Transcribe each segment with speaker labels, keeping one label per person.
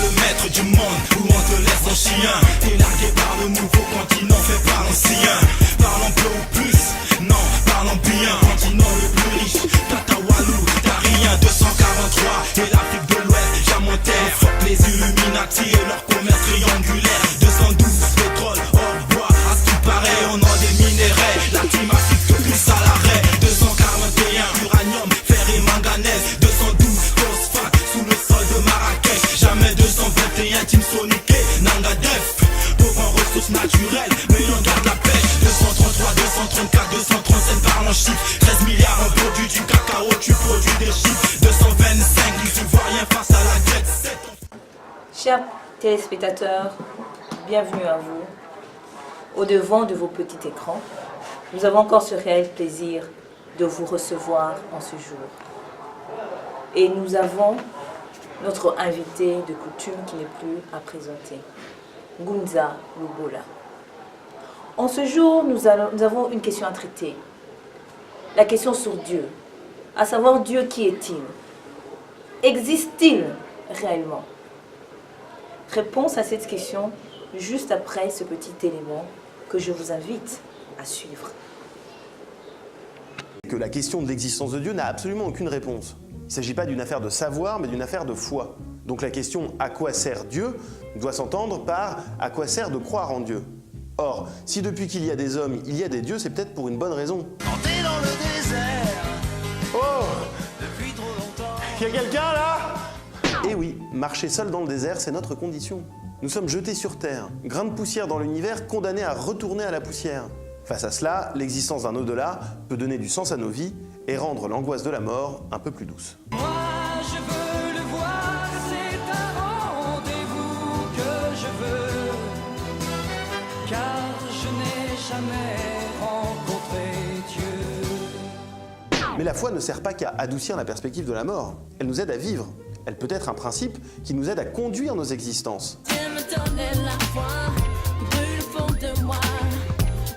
Speaker 1: le maître du monde, où on te laisse en chien. T'es largué par le nouveau continent fait par l'ancien. Parlons peu ou plus, non, parlons bien. Continent le plus riche, Tatawalou, t'as rien. 243 et l'Afrique de l'Ouest, Jamontaire. Fuck les Illuminati et leur commerce triangulaire. 212, pétrole, or, bois, à ce qui paraît, on a des minéraux. La climatique te pousse à l'arrêt. 241, uranium, fer et manganèse. 212, phosphate, sous le sol de Marrakech. Jamais 221, Team Sonic et Nangadef. Pauvre en ressources naturelles, mais on garde la pêche. 233, 234, 237 par en chiffres. 13 milliards en produit du cacao, tu produis des chiffres. 225, les Ivoiriens face à la jet set.
Speaker 2: Chers téléspectateurs, bienvenue à vous. Au devant de vos petits écrans, nous avons encore ce réel plaisir de vous recevoir en ce jour. Et nous avons notre invité de coutume qui n'est plus à présenter, Ngunza Lubola. En ce jour, nous avons une question à traiter. La question sur Dieu, à savoir Dieu, qui est-il? Existe-t-il réellement? Réponse à cette question juste après ce petit élément que je vous invite à suivre.
Speaker 3: Que la question de l'existence de Dieu n'a absolument aucune réponse. Il ne s'agit pas d'une affaire de savoir, mais d'une affaire de foi. Donc la question « à quoi sert Dieu ?» doit s'entendre par « à quoi sert de croire en Dieu ?» Or, si depuis qu'il y a des hommes, il y a des dieux, c'est peut-être pour une bonne raison.
Speaker 1: T'es dans le désert.
Speaker 3: Oh!
Speaker 1: Depuis trop longtemps.
Speaker 3: Y a quelqu'un là? Eh oui, marcher seul dans le désert, c'est notre condition. Nous sommes jetés sur Terre, grains de poussière dans l'univers, condamnés à retourner à la poussière. Face à cela, l'existence d'un au-delà peut donner du sens à nos vies et rendre l'angoisse de la mort un peu plus douce.
Speaker 1: Moi je veux le voir, c'est un rendez-vous que je veux. Car je n'ai jamais rencontré Dieu.
Speaker 3: Mais la foi ne sert pas qu'à adoucir la perspective de la mort. Elle nous aide à vivre. Elle peut être un principe qui nous aide à conduire nos existences.
Speaker 4: Dieu me donnait la foi, brûle au fond de moi.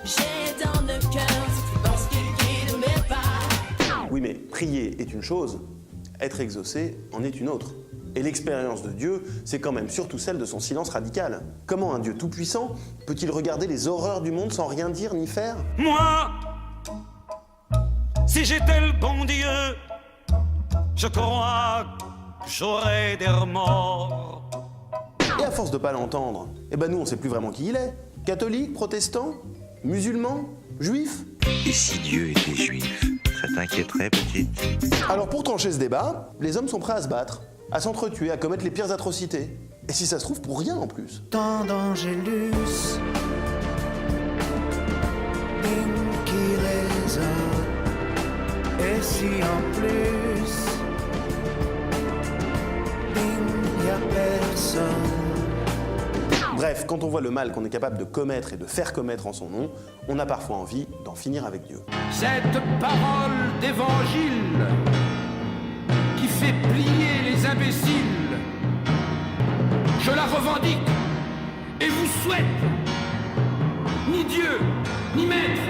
Speaker 4: J'ai dans le cœur cette force qui guide mes pas.
Speaker 3: Oui, mais prier est une chose, être exaucé en est une autre. Et l'expérience de Dieu, c'est quand même surtout celle de son silence radical. Comment un Dieu tout-puissant peut-il regarder les horreurs du monde sans rien dire ni faire?
Speaker 5: Moi, si j'étais le bon Dieu, je crois que j'aurais des remords.
Speaker 3: Et à force de pas l'entendre, eh ben nous on sait plus vraiment qui il est. Catholique, protestant, musulman, juif?
Speaker 6: Et si Dieu était juif, ça t'inquiéterait, petite?
Speaker 3: Alors pour trancher ce débat, les hommes sont prêts à se battre, à s'entretuer, à commettre les pires atrocités. Et si ça se trouve pour rien en plus.
Speaker 7: Tant d'angélus, hymne qui résonne. Et si en plus, il n'y a personne.
Speaker 3: Bref, quand on voit le mal qu'on est capable de commettre et de faire commettre en son nom, on a parfois envie d'en finir avec Dieu.
Speaker 8: Cette parole d'évangile qui fait plier les imbéciles, je la revendique et vous souhaite ni Dieu, ni maître.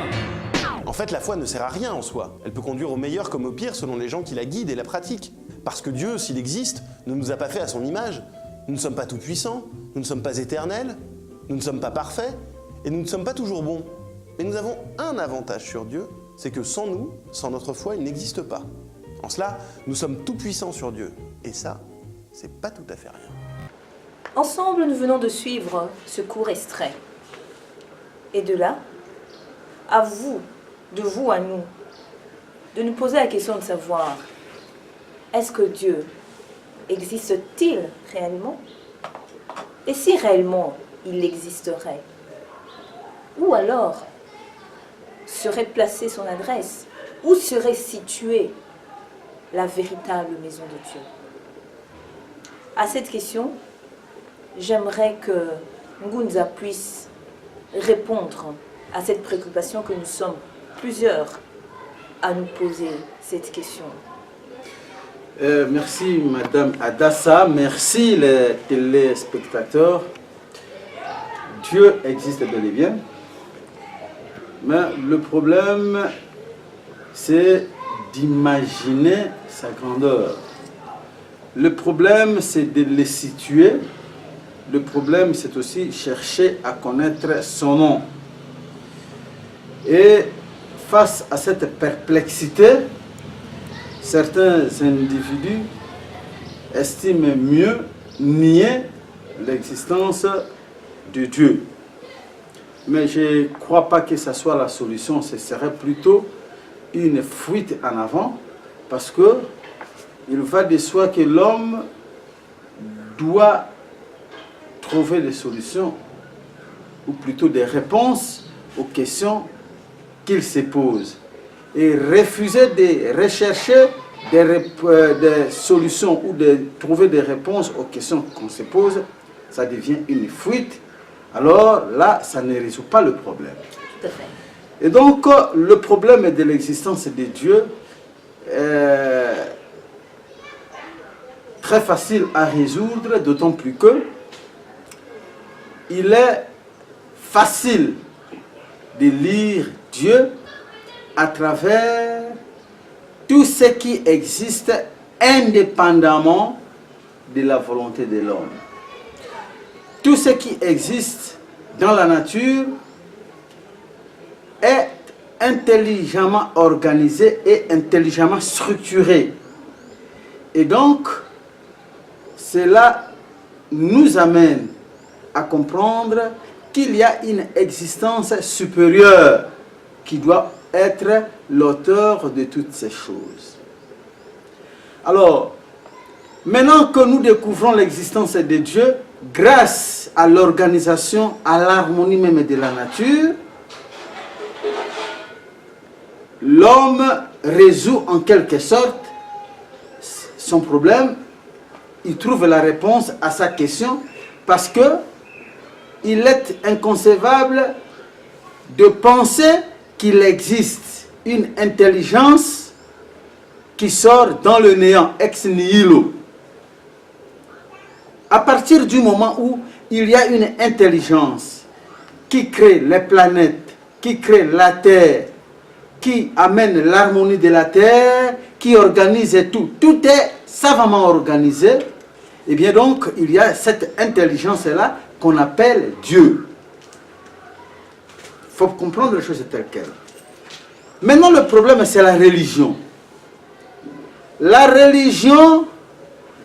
Speaker 3: En fait, la foi ne sert à rien en soi. Elle peut conduire au meilleur comme au pire selon les gens qui la guident et la pratiquent. Parce que Dieu, s'il existe, ne nous a pas fait à son image. Nous ne sommes pas tout-puissants, nous ne sommes pas éternels, nous ne sommes pas parfaits, et nous ne sommes pas toujours bons. Mais nous avons un avantage sur Dieu, c'est que sans nous, sans notre foi, il n'existe pas. En cela, nous sommes tout-puissants sur Dieu. Et ça, c'est pas tout à fait rien.
Speaker 2: Ensemble, nous venons de suivre ce court extrait. Et de là, à vous, de vous à nous, de nous poser la question de savoir, est-ce que Dieu existe-t-il réellement? Et si réellement il existerait, où alors serait placée son adresse? Où serait située la véritable maison de Dieu? À cette question, j'aimerais que Ngunza puisse répondre à cette préoccupation que nous sommes plusieurs à nous poser cette question.
Speaker 9: Merci Madame Adassa, merci les téléspectateurs. Dieu existe bel et bien, mais le problème c'est d'imaginer sa grandeur. Le problème c'est de le situer le problème, c'est aussi chercher à connaître son nom. Et face à cette perplexité, certains individus estiment mieux nier l'existence de Dieu. Mais je ne crois pas que ce soit la solution, ce serait plutôt une fuite en avant, parce que il va de soi que l'homme doit trouver des solutions, ou plutôt des réponses aux questions qu'il se pose. Et refuser de rechercher des solutions ou de trouver des réponses aux questions qu'on se pose, ça devient une fuite. Alors là, ça ne résout pas le problème.
Speaker 2: Tout à fait.
Speaker 9: Et donc, le problème de l'existence de Dieu est très facile à résoudre, d'autant plus que il est facile de lire Dieu à travers tout ce qui existe indépendamment de la volonté de l'homme. Tout ce qui existe dans la nature est intelligemment organisé et intelligemment structuré. Et donc, cela nous amène à comprendre qu'il y a une existence supérieure qui doit être l'auteur de toutes ces choses. Alors, maintenant que nous découvrons l'existence de Dieu, grâce à l'organisation, à l'harmonie même de la nature, l'homme résout en quelque sorte son problème. Il trouve la réponse à sa question parce que il est inconcevable de penser qu'il existe une intelligence qui sort dans le néant, ex nihilo. À partir du moment où il y a une intelligence qui crée les planètes, qui crée la Terre, qui amène l'harmonie de la Terre, qui organise tout, tout est savamment organisé, et bien donc il y a cette intelligence-là qu'on appelle Dieu. Il faut comprendre les choses telles quelles. Maintenant le problème c'est la religion. La religion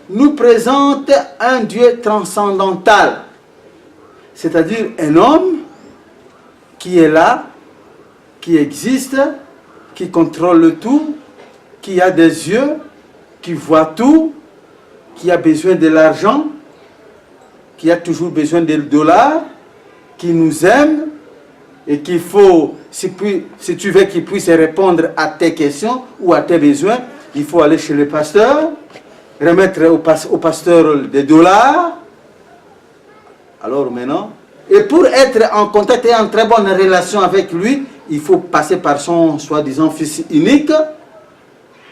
Speaker 9: nous présente un Dieu transcendantal, c'est-à-dire un homme qui est là, qui existe, qui contrôle tout, qui a des yeux, qui voit tout, qui a besoin de l'argent, qui a toujours besoin des dollars, qui nous aime et qu'il faut, si tu veux qu'il puisse répondre à tes questions ou à tes besoins, il faut aller chez le pasteur, remettre au pasteur des dollars. Alors maintenant, et pour être en contact et en très bonne relation avec lui, il faut passer par son soi-disant fils unique.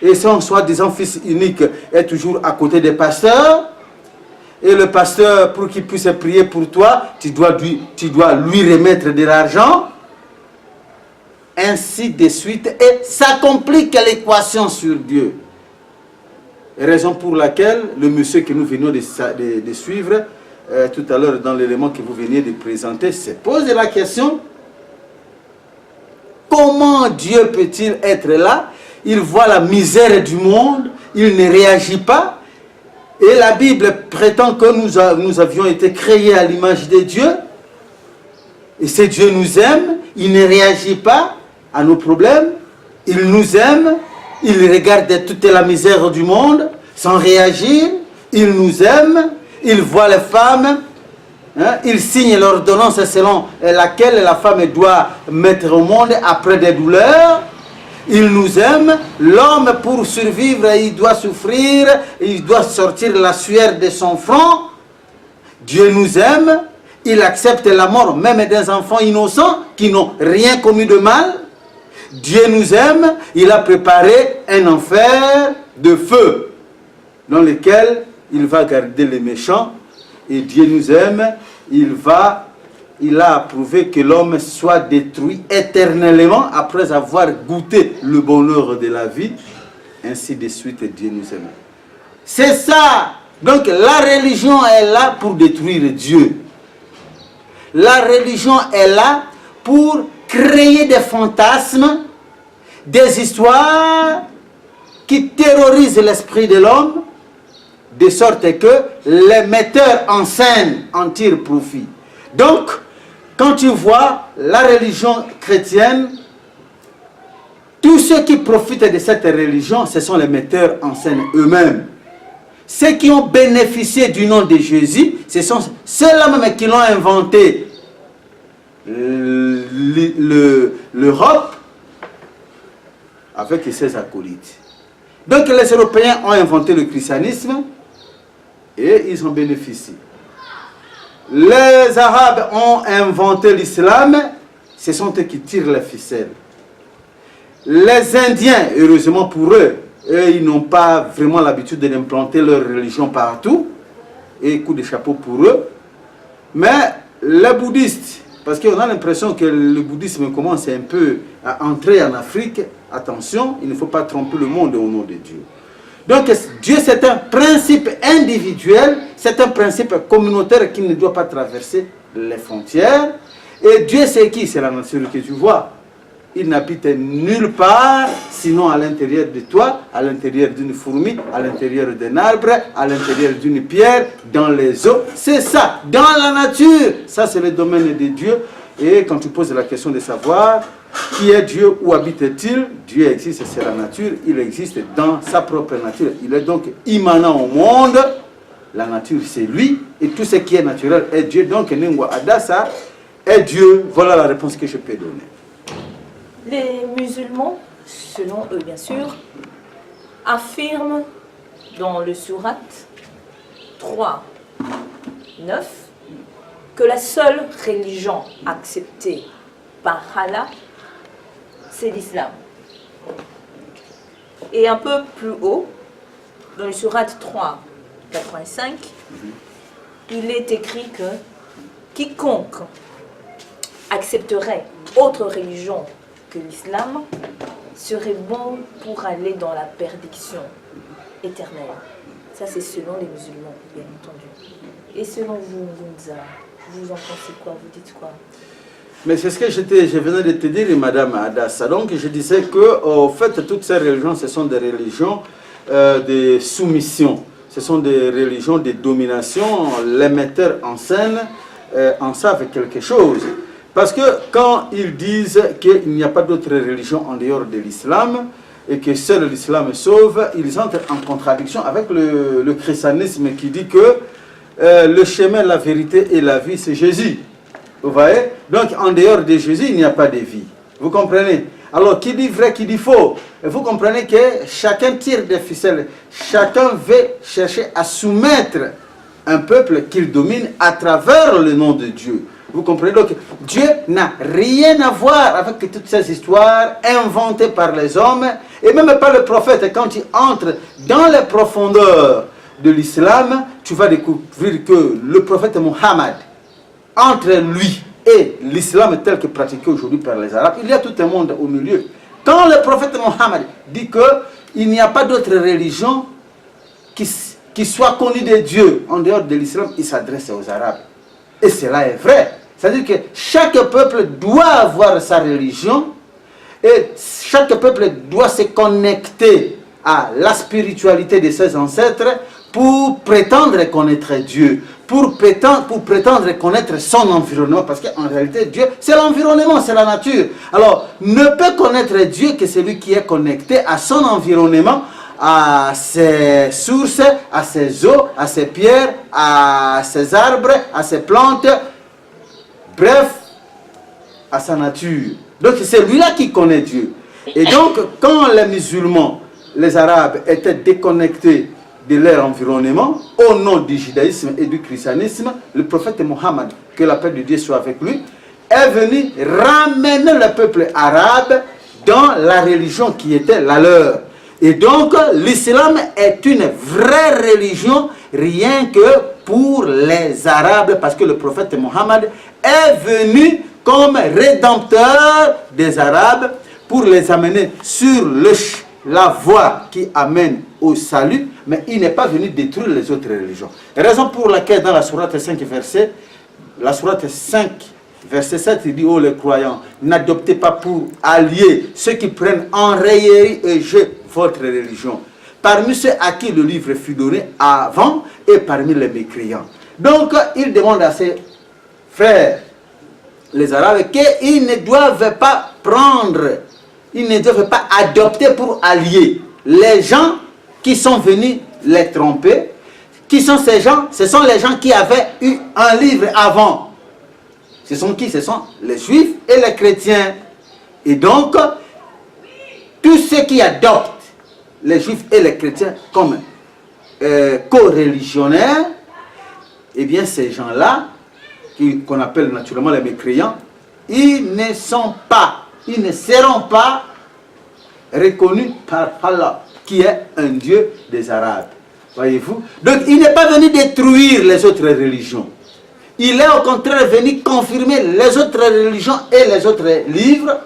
Speaker 9: Et son soi-disant fils unique est toujours à côté des pasteurs. Et le pasteur, pour qu'il puisse prier pour toi, tu dois lui remettre de l'argent. Ainsi de suite. Et ça complique l'équation sur Dieu. Raison pour laquelle le monsieur que nous venions de suivre tout à l'heure dans l'élément que vous veniez de présenter se pose la question: comment Dieu peut-il être là? Il voit la misère du monde, il ne réagit pas. Et la Bible prétend que nous avions été créés à l'image de Dieu. Et ce Dieu nous aime, il ne réagit pas à nos problèmes. Il nous aime, il regarde toute la misère du monde sans réagir. Il nous aime, il voit les femmes. Il signe l'ordonnance selon laquelle la femme doit mettre au monde après des douleurs. Il nous aime. L'homme, pour survivre, il doit souffrir, il doit sortir la sueur de son front. Dieu nous aime. Il accepte la mort même des enfants innocents qui n'ont rien commis de mal. Dieu nous aime. Il a préparé un enfer de feu dans lequel il va garder les méchants. Et Dieu nous aime. Il a approuvé que l'homme soit détruit éternellement après avoir goûté le bonheur de la vie. Ainsi de suite, Dieu nous aime. C'est ça Donc la religion est là pour détruire Dieu. La religion est là pour créer des fantasmes, des histoires qui terrorisent l'esprit de l'homme, de sorte que les metteurs en scène en tirent profit. Donc, quand tu vois la religion chrétienne, tous ceux qui profitent de cette religion, ce sont les metteurs en scène eux-mêmes. Ceux qui ont bénéficié du nom de Jésus, ce sont ceux-là même qui l'ont inventé, l'Europe, avec ses acolytes. Donc les Européens ont inventé le christianisme et ils ont bénéficié. Les Arabes ont inventé l'islam, ce sont eux qui tirent la ficelle. Les Indiens, heureusement pour eux, ils n'ont pas vraiment l'habitude d'implanter leur religion partout, et coup de chapeau pour eux. Mais les bouddhistes, parce qu'on a l'impression que le bouddhisme commence un peu à entrer en Afrique, attention, il ne faut pas tromper le monde au nom de Dieu. Donc Dieu, c'est un principe individuel, c'est un principe communautaire qui ne doit pas traverser les frontières. Et Dieu, c'est qui? C'est la nature que tu vois. Il n'habite nulle part, sinon à l'intérieur de toi, à l'intérieur d'une fourmi, à l'intérieur d'un arbre, à l'intérieur d'une pierre, dans les eaux. C'est ça, dans la nature. Ça, c'est le domaine de Dieu. Et quand tu poses la question de savoir qui est Dieu, où habite-t-il, Dieu existe, c'est la nature. Il existe dans sa propre nature. Il est donc immanent au monde. La nature, c'est lui. Et tout ce qui est naturel est Dieu. Donc, Ningwa Adassa est Dieu. Voilà la réponse que je peux donner.
Speaker 2: Les musulmans, selon eux bien sûr, affirment dans le Surat 3, 9 que la seule religion acceptée par Allah, c'est l'islam. Et un peu plus haut, dans le Surat 3, 85, il est écrit que quiconque accepterait autre religion que l'islam serait bon pour aller dans la perdition éternelle. Ça, c'est selon les musulmans, bien entendu. Et selon vous, Ngunza, vous en pensez quoi? Vous dites quoi?
Speaker 9: Mais c'est ce que je venais de te dire, Madame Adassa. Donc, je disais que, en fait, toutes ces religions, ce sont des religions de soumission. Ce sont des religions de domination. Les metteurs en scène en savent quelque chose. Parce que quand ils disent qu'il n'y a pas d'autre religion en dehors de l'islam et que seul l'islam sauve, ils entrent en contradiction avec le christianisme qui dit que le chemin, la vérité et la vie, c'est Jésus. Vous voyez? Donc en dehors de Jésus, il n'y a pas de vie. Vous comprenez? Alors qui dit vrai, qui dit faux? Et vous comprenez que chacun tire des ficelles. Chacun veut chercher à soumettre un peuple qu'il domine à travers le nom de Dieu. Vous comprenez? Donc, Dieu n'a rien à voir avec toutes ces histoires inventées par les hommes et même par le prophète. Quand tu entres dans les profondeurs de l'islam, tu vas découvrir que le prophète Mohammed, entre lui et l'islam tel que pratiqué aujourd'hui par les Arabes, il y a tout un monde au milieu. Quand le prophète Mohammed dit qu'il n'y a pas d'autre religion qui soit connue de Dieu en dehors de l'islam, il s'adresse aux Arabes. Et cela est vrai. C'est-à-dire que chaque peuple doit avoir sa religion et chaque peuple doit se connecter à la spiritualité de ses ancêtres pour prétendre connaître Dieu, pour prétendre connaître son environnement, parce qu'en réalité, Dieu, c'est l'environnement, c'est la nature. Alors, ne peut connaître Dieu que celui qui est connecté à son environnement, à ses sources, à ses eaux, à ses pierres, à ses arbres, à ses plantes, bref, à sa nature. Donc c'est lui-là qui connaît Dieu. Et donc quand les musulmans, les Arabes étaient déconnectés de leur environnement, au nom du judaïsme et du christianisme, le prophète Mohammed, que la paix de Dieu soit avec lui, est venu ramener le peuple arabe dans la religion qui était la leur. Et donc, l'islam est une vraie religion, rien que pour les Arabes, parce que le prophète Mohammed est venu comme rédempteur des Arabes pour les amener sur la voie qui amène au salut, mais il n'est pas venu détruire les autres religions. Raison pour laquelle dans la sourate 5 verset, la sourate 5 verset 7, il dit, oh les croyants, n'adoptez pas pour alliés ceux qui prennent en raillerie et jeu votre religion, parmi ceux à qui le livre fut donné avant et parmi les mécréants. Donc il demande à ses frères, les Arabes, qu'ils ne doivent pas prendre, ils ne doivent pas adopter pour alliés les gens qui sont venus les tromper. Qui sont ces gens? Ce sont les gens qui avaient eu un livre avant. Ce sont qui? Ce sont les juifs et les chrétiens. Et donc, tous ceux qui adoptent les juifs et les chrétiens comme co-religionnaires, eh bien ces gens-là, qu'on appelle naturellement les mécréants, ils ne seront pas reconnus par Allah, qui est un Dieu des Arabes. Voyez-vous? Donc il n'est pas venu détruire les autres religions. Il est au contraire venu confirmer les autres religions et les autres livres,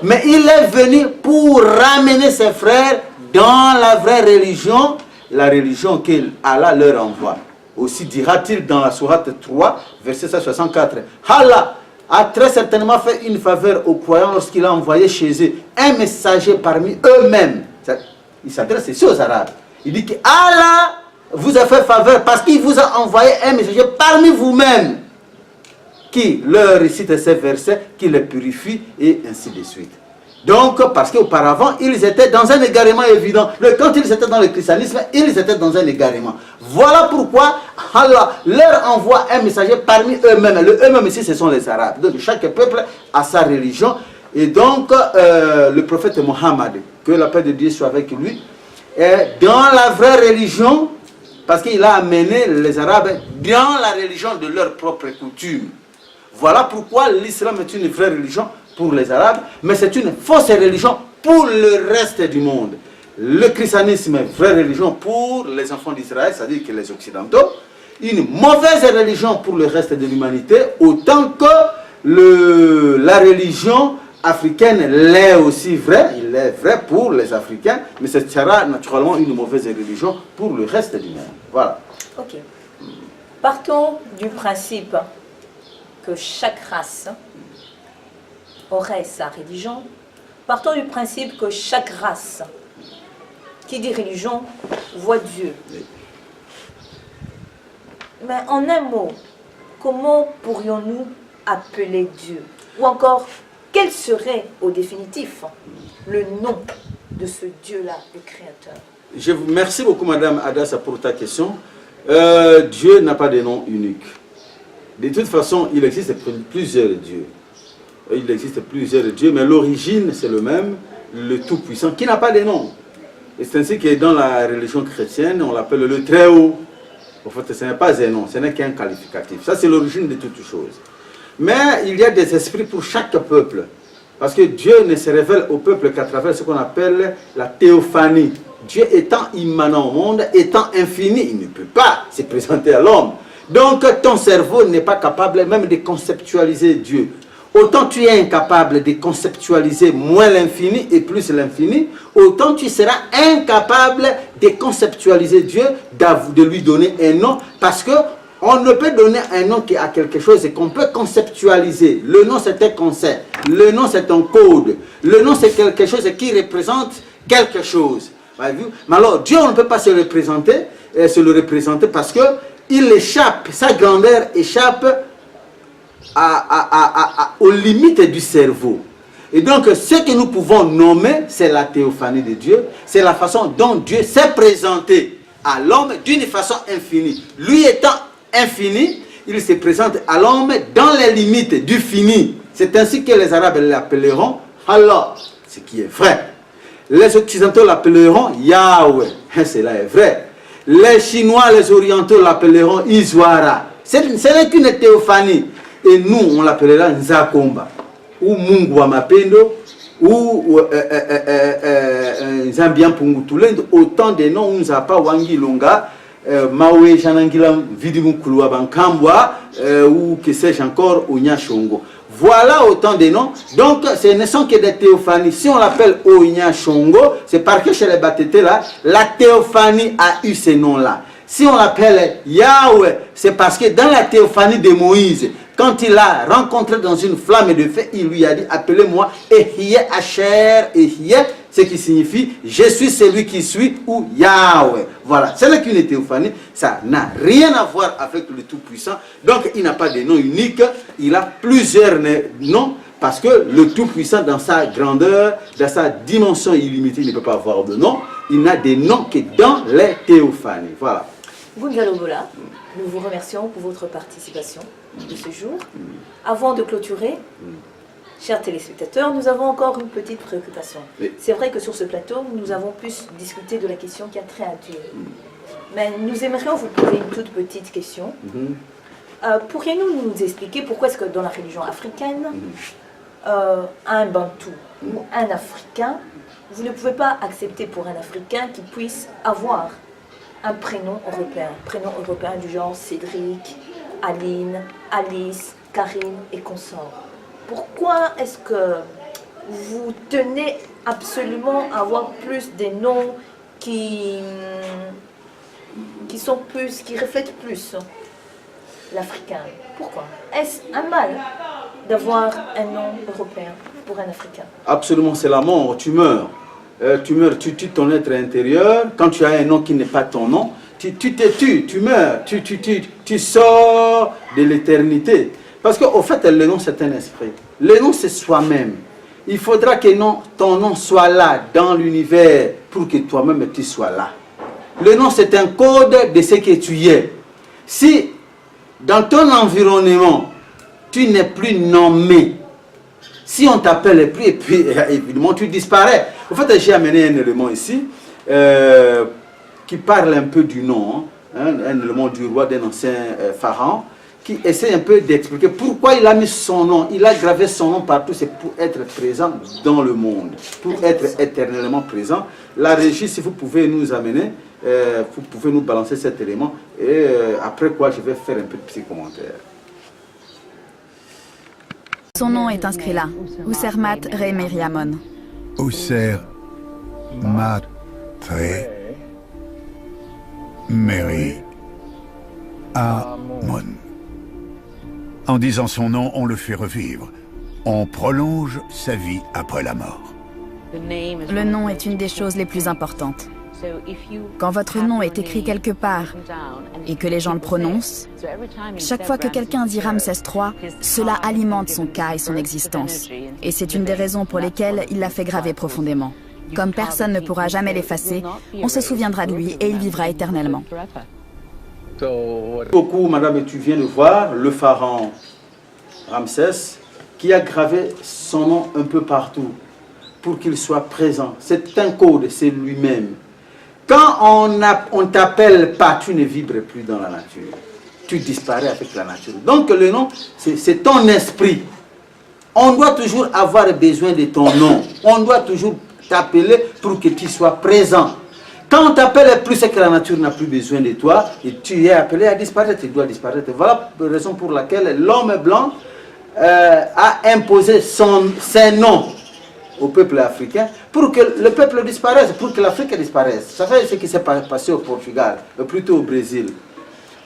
Speaker 9: mais il est venu pour ramener ses frères dans la vraie religion, la religion qu'Allah leur envoie. Aussi dira-t-il dans la sourate 3, verset 64. Allah a très certainement fait une faveur aux croyants lorsqu'il a envoyé chez eux un messager parmi eux-mêmes. Il s'adresse ici aux Arabes. Il dit que Allah vous a fait faveur parce qu'il vous a envoyé un messager parmi vous-mêmes qui leur récite ces versets, qui les purifie et ainsi de suite. Donc, parce qu'auparavant, ils étaient dans un égarement évident. Quand ils étaient dans le christianisme, ils étaient dans un égarement. Voilà pourquoi Allah leur envoie un messager parmi eux-mêmes. Eux-mêmes ici, ce sont les Arabes. Donc, chaque peuple a sa religion. Et donc, le prophète Mohammed, que la paix de Dieu soit avec lui, est dans la vraie religion, parce qu'il a amené les Arabes dans la religion de leur propre coutume. Voilà pourquoi l'islam est une vraie religion pour les Arabes, mais c'est une fausse religion pour le reste du monde. Le christianisme est vraie religion pour les enfants d'Israël, c'est-à-dire que les Occidentaux, une mauvaise religion pour le reste de l'humanité, autant que la religion africaine l'est aussi vraie, il est vrai pour les Africains, mais ce sera naturellement une mauvaise religion pour le reste du monde. Voilà.
Speaker 2: Ok. Partons du principe que chaque race aurait sa religion. Partons du principe que chaque race qui dit religion voit Dieu. Mais en un mot, comment pourrions-nous appeler Dieu? Ou encore, quel serait au définitif le nom de ce Dieu-là, le Créateur?
Speaker 9: Je vous remercie beaucoup, Madame Adassa, pour ta question. Dieu n'a pas de nom unique. De toute façon, il existe plusieurs dieux. Il existe plusieurs dieux, mais l'origine, c'est le même, le Tout-Puissant, qui n'a pas de nom. Et c'est ainsi que dans la religion chrétienne, on l'appelle le Très-Haut. En fait, ce n'est pas un nom, ce n'est qu'un qualificatif. Ça, c'est l'origine de toutes choses. Mais il y a des esprits pour chaque peuple. Parce que Dieu ne se révèle au peuple qu'à travers ce qu'on appelle la théophanie. Dieu étant immanent au monde, étant infini, il ne peut pas se présenter à l'homme. Donc ton cerveau n'est pas capable même de conceptualiser Dieu. Autant tu es incapable de conceptualiser moins l'infini et plus l'infini, autant tu seras incapable de conceptualiser Dieu, de lui donner un nom, parce que on ne peut donner un nom qu'à quelque chose qu'on peut conceptualiser. Le nom, c'est un concept. Le nom, c'est un code. Le nom, c'est quelque chose qui représente quelque chose. Mais alors, Dieu, on ne peut pas se le représenter parce que il échappe, sa grandeur échappe aux limites du cerveau. Et donc, ce que nous pouvons nommer, c'est la théophanie de Dieu. C'est la façon dont Dieu s'est présenté à l'homme d'une façon infinie. Lui étant infini, il se présente à l'homme dans les limites du fini. C'est ainsi que les Arabes l'appelleront Allah, ce qui est vrai. Les Occidentaux l'appelleront Yahweh, cela est vrai. Les Chinois, les Orientaux l'appelleront Iswara. Ce n'est qu'une théophanie. Et nous, on l'appellera Nzakomba, ou Mungu wa Mapendo, ou Zambian Pungutulend, autant de noms, Nzapa Wangi Longa, Mawe Janangila Vidimukuluwa Bankambwa, ou que sais-je encore, Onya Shongo. Voilà autant de noms. Donc, ce ne sont que des théophanies. Si on l'appelle Oigna Shongo, c'est parce que chez les Batétés, là, la théophanie a eu ces noms-là. Si on l'appelle Yahweh, c'est parce que dans la théophanie de Moïse, quand il l'a rencontré dans une flamme de feu, il lui a dit, appelez-moi Ehie Asher Ehie, ce qui signifie, je suis celui qui suis, ou Yahweh. Voilà, c'est là qu'une théophanie, ça n'a rien à voir avec le Tout-Puissant. Donc, il n'a pas de nom unique, il a plusieurs noms, parce que le Tout-Puissant, dans sa grandeur, dans sa dimension illimitée, il ne peut pas avoir de nom. Il n'a des noms que dans les théophanies. Voilà.
Speaker 2: Gunzalo Bola, nous vous remercions pour votre participation de ce jour. Avant de clôturer, chers téléspectateurs, nous avons encore une petite préoccupation.
Speaker 9: Oui.
Speaker 2: C'est vrai que sur ce plateau, nous avons pu discuter de la question qui a trait à Dieu. Mais nous aimerions vous poser une toute petite question. Pourriez-vous nous expliquer pourquoi est-ce que dans la religion africaine, un Bantou ou un Africain, vous ne pouvez pas accepter pour un Africain qu'il puisse avoir un prénom européen du genre Cédric, Aline, Alice, Karine et consorts. Pourquoi est-ce que vous tenez absolument à avoir plus des noms qui sont plus, qui reflètent plus l'Africain? Pourquoi? Est-ce un mal d'avoir un nom européen pour un Africain?
Speaker 9: Absolument, c'est la mort, tu meurs. Tu meurs, tu tues ton être intérieur. Quand tu as un nom qui n'est pas ton nom, tu te tues, tu meurs, tu sors de l'éternité. Parce qu'au fait, le nom, c'est un esprit. Le nom, c'est soi-même. Il faudra que ton nom soit là, dans l'univers, pour que toi-même tu sois là. Le nom, c'est un code de ce que tu es. Si, dans ton environnement, tu n'es plus nommé, si on t'appelle plus, et puis évidemment tu disparais. En fait, j'ai amené un élément ici qui parle un peu du nom, hein, un élément du roi d'un ancien pharaon, qui essaie un peu d'expliquer pourquoi il a mis son nom. Il a gravé son nom partout, c'est pour être présent dans le monde, pour être éternellement présent. La régie, si vous pouvez nous amener, vous pouvez nous balancer cet élément, et après quoi je vais faire un peu de petits commentaires.
Speaker 10: Son nom est inscrit là, Ousermat Remeriamon.
Speaker 11: Ousermat Remeriamon. En disant son nom, on le fait revivre. On prolonge sa vie après la mort.
Speaker 10: Le nom est une des choses les plus importantes. Quand votre nom est écrit quelque part et que les gens le prononcent, chaque fois que quelqu'un dit Ramsès III, cela alimente son cas et son existence. Et c'est une des raisons pour lesquelles il l'a fait graver profondément. Comme personne ne pourra jamais l'effacer, on se souviendra de lui et il vivra éternellement.
Speaker 9: Beaucoup, madame, et tu viens de voir le pharaon Ramsès qui a gravé son nom un peu partout pour qu'il soit présent. C'est un code, c'est lui-même. Quand on t'appelle pas, tu ne vibres plus dans la nature. Tu disparais avec la nature. Donc le nom, c'est ton esprit. On doit toujours avoir besoin de ton nom. On doit toujours t'appeler pour que tu sois présent. Quand on t'appelle plus, c'est que la nature n'a plus besoin de toi et tu es appelé à disparaître, tu dois disparaître. Voilà la raison pour laquelle l'homme blanc a imposé ses noms au peuple africain pour que le peuple disparaisse, pour que l'Afrique disparaisse. Ça fait ce qui s'est passé au Portugal, plutôt au Brésil.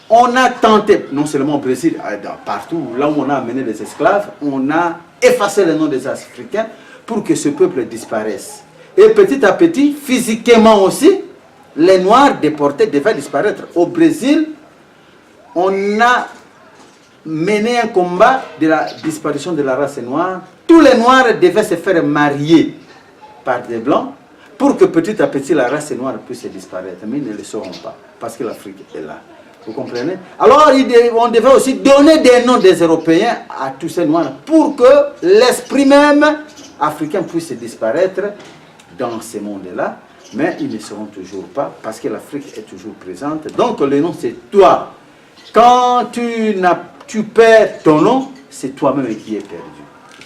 Speaker 9: On a tenté, non seulement au Brésil, partout là où on a amené les esclaves, on a effacé le nom des Africains pour que ce peuple disparaisse. Et petit à petit, physiquement aussi, les Noirs déportés devaient disparaître. Au Brésil, on a mené un combat de la disparition de la race noire. Tous les Noirs devaient se faire marier par des Blancs pour que petit à petit la race noire puisse disparaître. Mais ils ne le sauront pas parce que l'Afrique est là. Vous comprenez? Alors on devait aussi donner des noms des Européens à tous ces Noirs pour que l'esprit même africain puisse disparaître dans ce monde-là. Mais ils ne seront toujours pas parce que l'Afrique est toujours présente. Donc le nom c'est toi. Quand tu perds ton nom, c'est toi-même qui es perdu.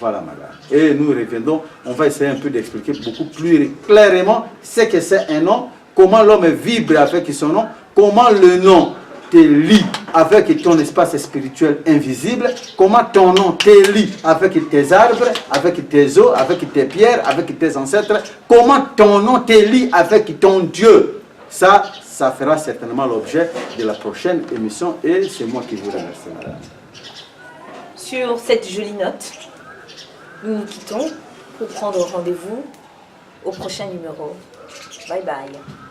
Speaker 9: Voilà, madame. Et nous reviendrons, on va essayer un peu d'expliquer beaucoup plus clairement ce que c'est un nom, comment l'homme vibre avec son nom, comment le nom te lie avec ton espace spirituel invisible, comment ton nom te lie avec tes arbres, avec tes eaux, avec tes pierres, avec tes ancêtres, comment ton nom te lie avec ton Dieu. Ça fera certainement l'objet de la prochaine émission et c'est moi qui vous remercie, madame.
Speaker 2: Sur cette jolie note, nous nous quittons pour prendre rendez-vous au prochain numéro. Bye bye.